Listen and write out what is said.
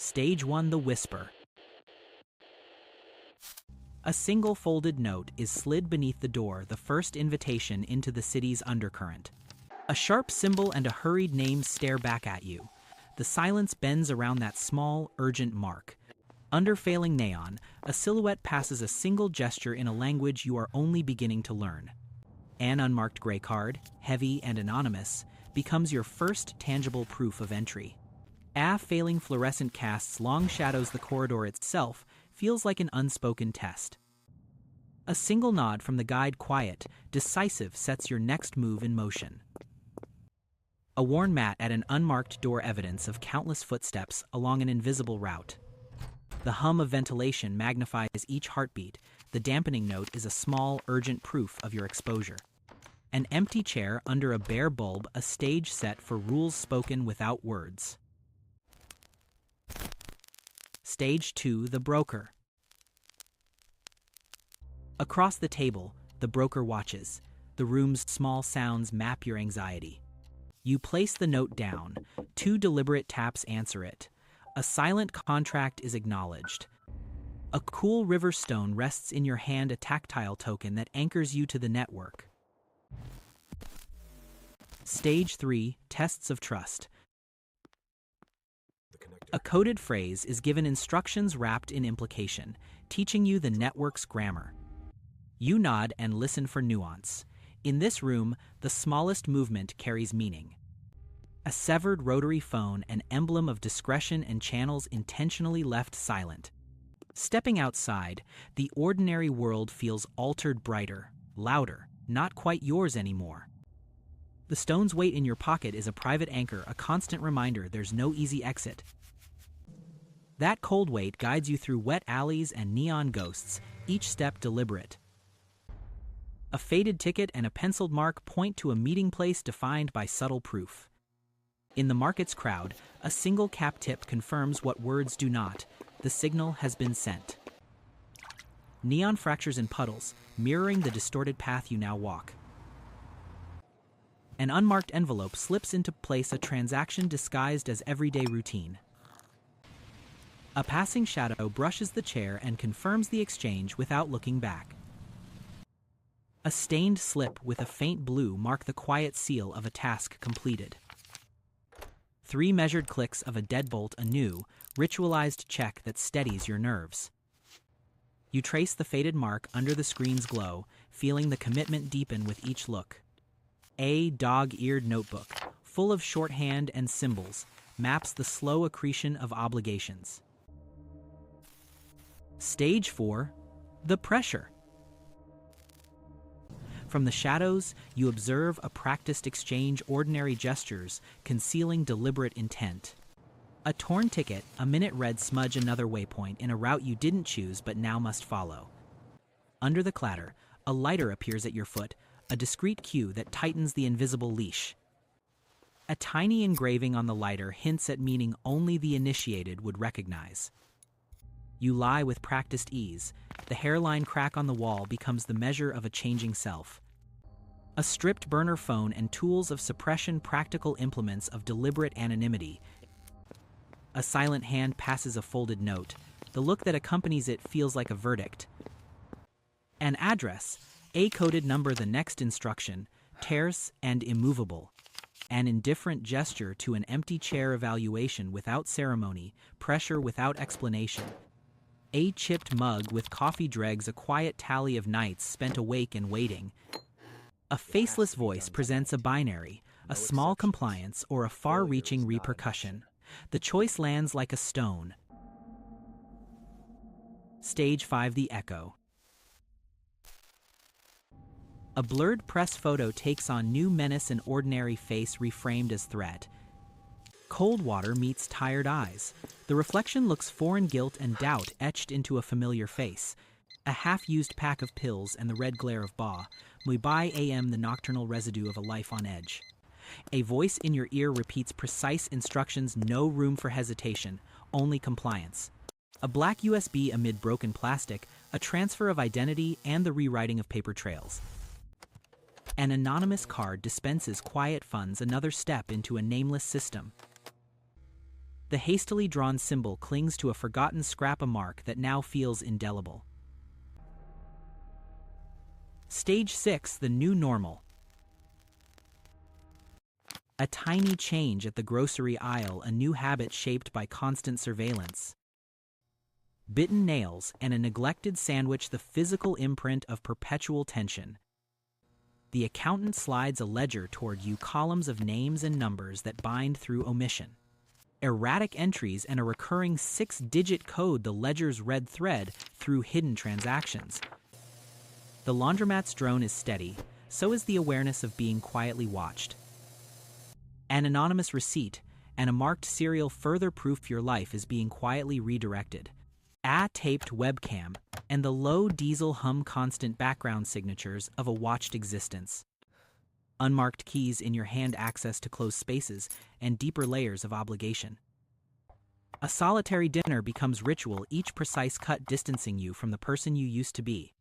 Stage 1: The Whisper. A single folded note is slid beneath the door, the first invitation into the city's undercurrent. A sharp symbol and a hurried name stare back at you. The silence bends around that small, urgent mark. Under failing neon, a silhouette passes a single gesture in a language you are only beginning to learn. An unmarked gray card, heavy and anonymous, becomes your first tangible proof of entry. A failing fluorescent casts long shadows the corridor itself, feels like an unspoken test. A single nod from the guide, quiet, decisive, sets your next move in motion. A worn mat at an unmarked door, evidence of countless footsteps along an invisible route. The hum of ventilation magnifies each heartbeat. The dampening note is a small, urgent proof of your exposure. An empty chair under a bare bulb, a stage set for rules spoken without words. Stage 2: The Broker. Across the table, the broker watches. The room's small sounds map your anxiety. You place the note down. 2 deliberate taps answer it. A silent contract is acknowledged. A cool river stone rests in your hand, a tactile token that anchors you to the network. Stage 3: Tests of Trust. A coded phrase is given, instructions wrapped in implication, teaching you the network's grammar. You nod and listen for nuance. In this room, the smallest movement carries meaning. A severed rotary phone, an emblem of discretion and channels intentionally left silent. Stepping outside, the ordinary world feels altered, brighter, louder, not quite yours anymore. The stone's weight in your pocket is a private anchor, a constant reminder there's no easy exit. That cold weight guides you through wet alleys and neon ghosts, each step deliberate. A faded ticket and a penciled mark point to a meeting place defined by subtle proof. In the market's crowd, a single cap tip confirms what words do not. The signal has been sent. Neon fractures and puddles, mirroring the distorted path you now walk. An unmarked envelope slips into place, a transaction disguised as everyday routine. A passing shadow brushes the chair and confirms the exchange without looking back. A stained slip with a faint blue mark the quiet seal of a task completed. 3 measured clicks of a deadbolt, a new, ritualized check that steadies your nerves. You trace the faded mark under the screen's glow, feeling the commitment deepen with each look. A dog-eared notebook, full of shorthand and symbols, maps the slow accretion of obligations. Stage 4: The Pressure. From the shadows, you observe a practiced exchange, ordinary gestures concealing deliberate intent. A torn ticket, a minute red smudge, another waypoint in a route you didn't choose but now must follow. Under the clatter, a lighter appears at your foot, a discreet cue that tightens the invisible leash. A tiny engraving on the lighter hints at meaning only the initiated would recognize. You lie with practiced ease. The hairline crack on the wall becomes the measure of a changing self. A stripped burner phone and tools of suppression, practical implements of deliberate anonymity. A silent hand passes a folded note. The look that accompanies it feels like a verdict. An address, a coded number, the next instruction, terse and immovable. An indifferent gesture to an empty chair, evaluation without ceremony, pressure without explanation. A chipped mug with coffee dregs, a quiet tally of nights spent awake and waiting. A faceless voice presents a binary, a small compliance or a far-reaching repercussion. The choice lands like a stone. Stage 5: The Echo. A blurred press photo takes on new menace, an ordinary face reframed as threat. Cold water meets tired eyes. The reflection looks foreign, guilt and doubt etched into a familiar face. A half-used pack of pills and the red glare of Ba. Mubai AM, the nocturnal residue of a life on edge. A voice in your ear repeats precise instructions, no room for hesitation, only compliance. A black USB amid broken plastic, a transfer of identity and the rewriting of paper trails. An anonymous card dispenses quiet funds, another step into a nameless system. The hastily drawn symbol clings to a forgotten scrap of mark that now feels indelible. Stage 6, the new normal. A tiny change at the grocery aisle, a new habit shaped by constant surveillance. Bitten nails and a neglected sandwich, the physical imprint of perpetual tension. The accountant slides a ledger toward you, columns of names and numbers that bind through omission. Erratic entries and a recurring 6-digit code, the ledger's red thread through hidden transactions. The laundromat's drone is steady, so is the awareness of being quietly watched. An anonymous receipt and a marked serial further proof your life is being quietly redirected. A taped webcam and the low diesel hum, constant background signatures of a watched existence. Unmarked keys in your hand, access to closed spaces and deeper layers of obligation. A solitary dinner becomes ritual, each precise cut distancing you from the person you used to be.